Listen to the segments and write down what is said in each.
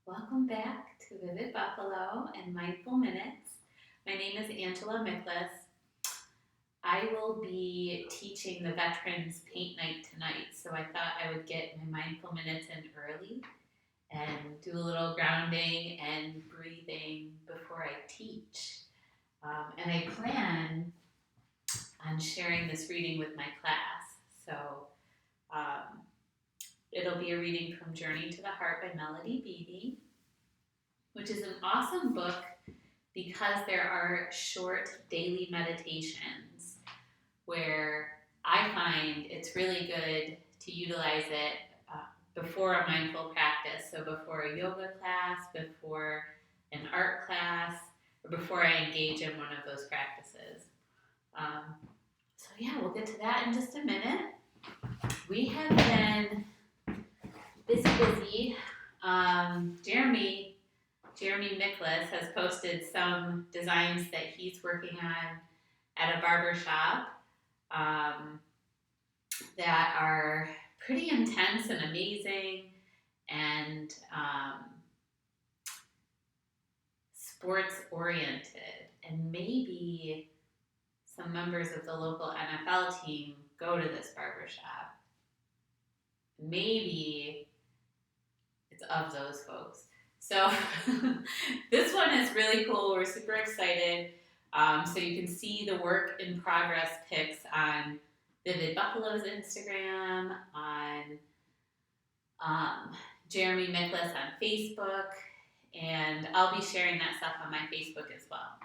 Welcome back to Vivid Buffalo and Mindful Minutes. My name is Angela Miklas. I will be teaching the Veterans Paint Night tonight, so I thought I would get my Mindful Minutes in early and do a little grounding and breathing before I teach. And I plan on sharing this reading with my class. So it'll be a reading from Journey to the Heart by Melody Beattie, which is an awesome book because there are short daily meditations where I find it's really good to utilize it before a mindful practice. So before a yoga class, before an art class, or before I engage in one of those practices. So we'll get to that in just a minute. We have been busy. Jeremy Miklas has posted some designs that he's working on at a barber shop that are pretty intense and amazing and sports oriented. And maybe some members of the local NFL team go to this barber shop. Maybe it's of those folks. So this one is really cool. We're super excited. So you can see the work in progress pics on Vivid Buffalo's Instagram, on Jeremy Miklas on Facebook, and I'll be sharing that stuff on my Facebook as well,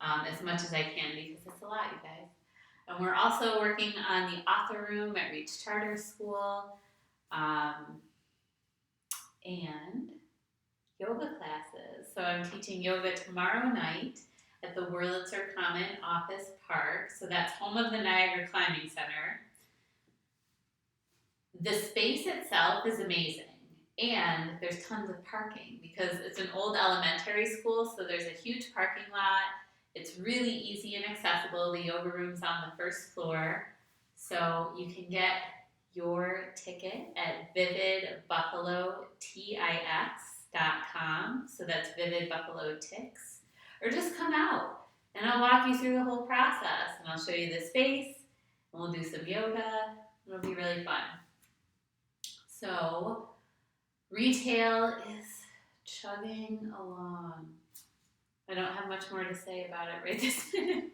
as much as I can because it's a lot, you guys. And we're also working on the author room at Reach Charter School, and yoga classes. So I'm teaching yoga tomorrow night at the Wurlitzer Common Office Park. So that's home of the Niagara Climbing Center. The space itself is amazing, and there's tons of parking because it's an old elementary school, so there's a huge parking lot. It's really easy and accessible. The yoga room's on the first floor, so you can get your ticket at vividbuffalotix.com. So that's Vivid Buffalo Tix. Or just come out and I'll walk you through the whole process and I'll show you the space and we'll do some yoga. It'll be really fun. So retail is chugging along. I don't have much more to say about it right this minute.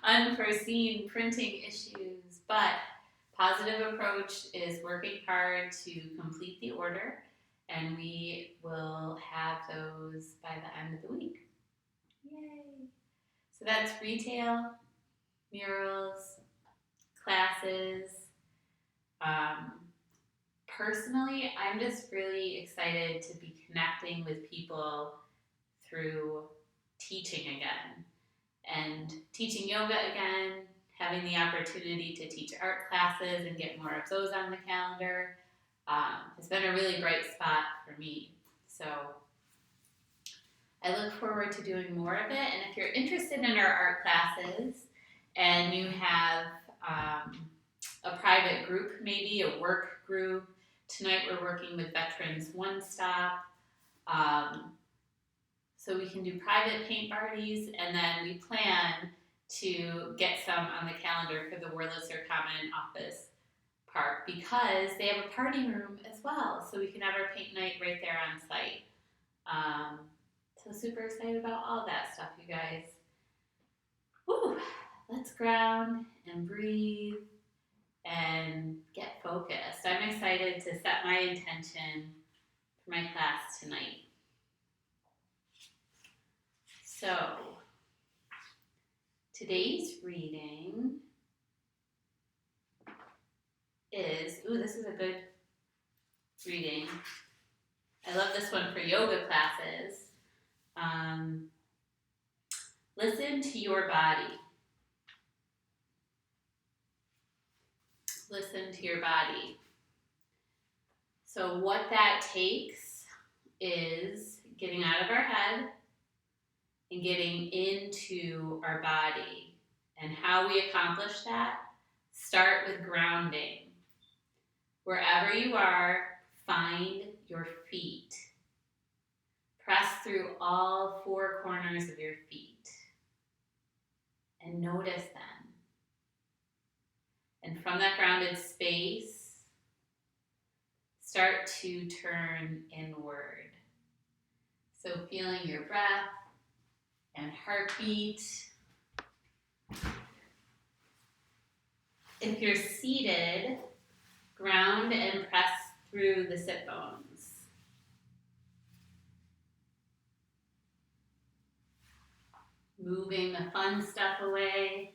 Unforeseen printing issues, but Positive Approach is working hard to complete the order, and we will have those by the end of the week. Yay! So that's retail, murals, classes. Personally, I'm just really excited to be connecting with people through teaching again and teaching yoga again, having the opportunity to teach art classes and get more of those on the calendar has been a really bright spot for me. So I look forward to doing more of it. And if you're interested in our art classes and you have a private group, maybe a work group, tonight we're working with Veterans One Stop. So we can do private paint parties, and then we plan to get some on the calendar for the Wurlitzer Common Office Park because they have a party room as well, so we can have our paint night right there on site. So super excited about all that stuff, you guys. Woo! Let's ground and breathe and get focused. I'm excited to set my intention for my class tonight. So, today's reading is, this is a good reading. I love this one for yoga classes. Listen to your body. Listen to your body. So what that takes is getting out of our head and getting into our body. And how we accomplish that, start with grounding. Wherever you are, find your feet. Press through all four corners of your feet and notice them. And from that grounded space, start to turn inward. So feeling your breath and heartbeat. If you're seated, ground and press through the sit bones. Moving the fun stuff away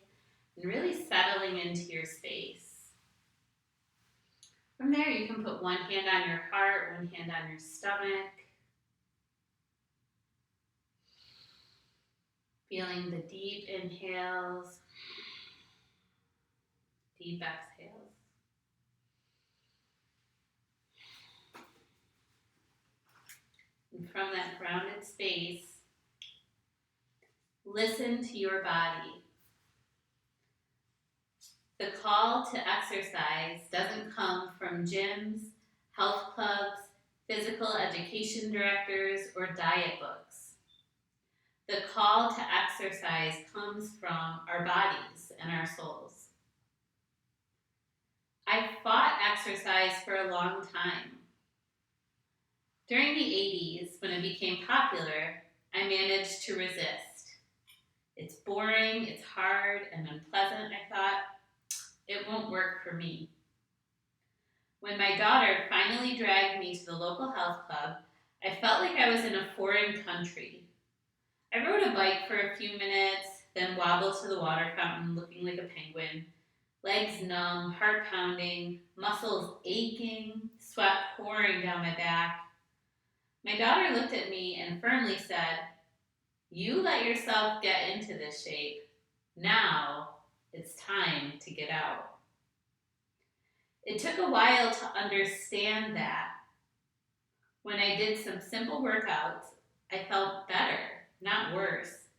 and really settling into your space. From there, you can put one hand on your heart, one hand on your stomach. Feeling the deep inhales, deep exhales. And from that grounded space, listen to your body. The call to exercise doesn't come from gyms, health clubs, physical education directors, or diet books. The call to exercise comes from our bodies and our souls. I fought exercise for a long time. During the 80s, when it became popular, I managed to resist. It's boring, it's hard, and unpleasant, I thought. It won't work for me. When my daughter finally dragged me to the local health club, I felt like I was in a foreign country. I rode a bike for a few minutes, then wobbled to the water fountain looking like a penguin, legs numb, heart pounding, muscles aching, sweat pouring down my back. My daughter looked at me and firmly said, "You let yourself get into this shape. Now it's time to get out." It took a while to understand that. When I did some simple workouts, I felt better, not worse.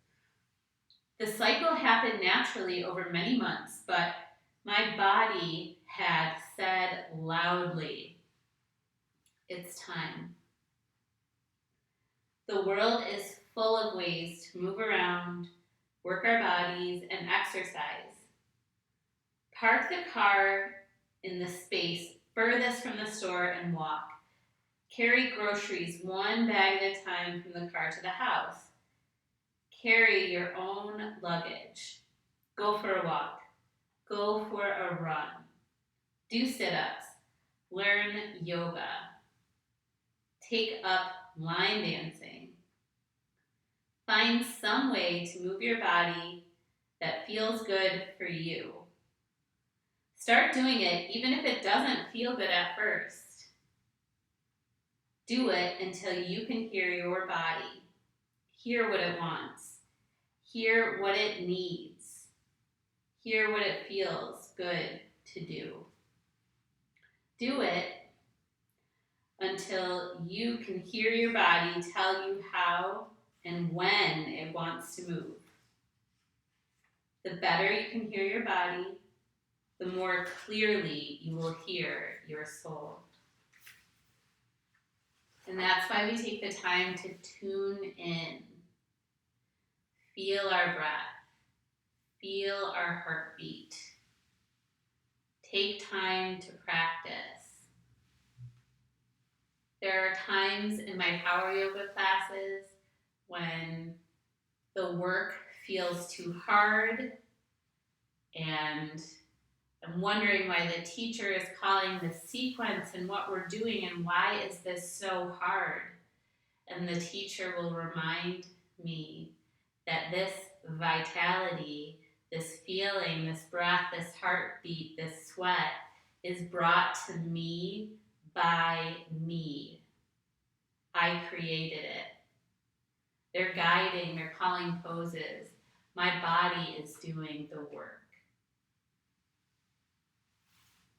The cycle happened naturally over many months, but my body had said loudly, "It's time." The world is full of ways to move around, work our bodies, and exercise. Park the car in the space furthest from the store and walk. Carry groceries one bag at a time from the car to the house. Carry your own luggage. Go for a walk. Go for a run. Do sit-ups. Learn yoga. Take up line dancing. Find some way to move your body that feels good for you. Start doing it even if it doesn't feel good at first. Do it until you can hear your body. Hear what it wants. Hear what it needs. Hear what it feels good to do. Do it until you can hear your body tell you how and when it wants to move. The better you can hear your body, the more clearly you will hear your soul. And that's why we take the time to tune in. Feel our breath. Feel our heartbeat. Take time to practice. There are times in my power yoga classes when the work feels too hard and I'm wondering why the teacher is calling the sequence and what we're doing and why is this so hard? And the teacher will remind me that this vitality, this feeling, this breath, this heartbeat, this sweat is brought to me by me. I created it. They're guiding, they're calling poses. My body is doing the work.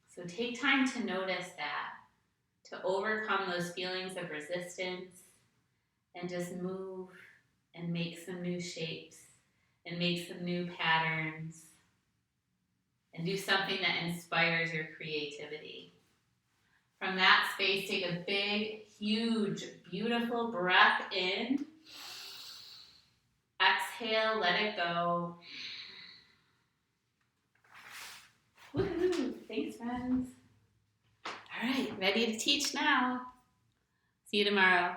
So take time to notice that, to overcome those feelings of resistance and just move and make some new shapes and make some new patterns and do something that inspires your creativity. From that space, take a big, huge, beautiful breath in. Exhale, let it go. Woohoo! Thanks, friends. All right, ready to teach now. See you tomorrow.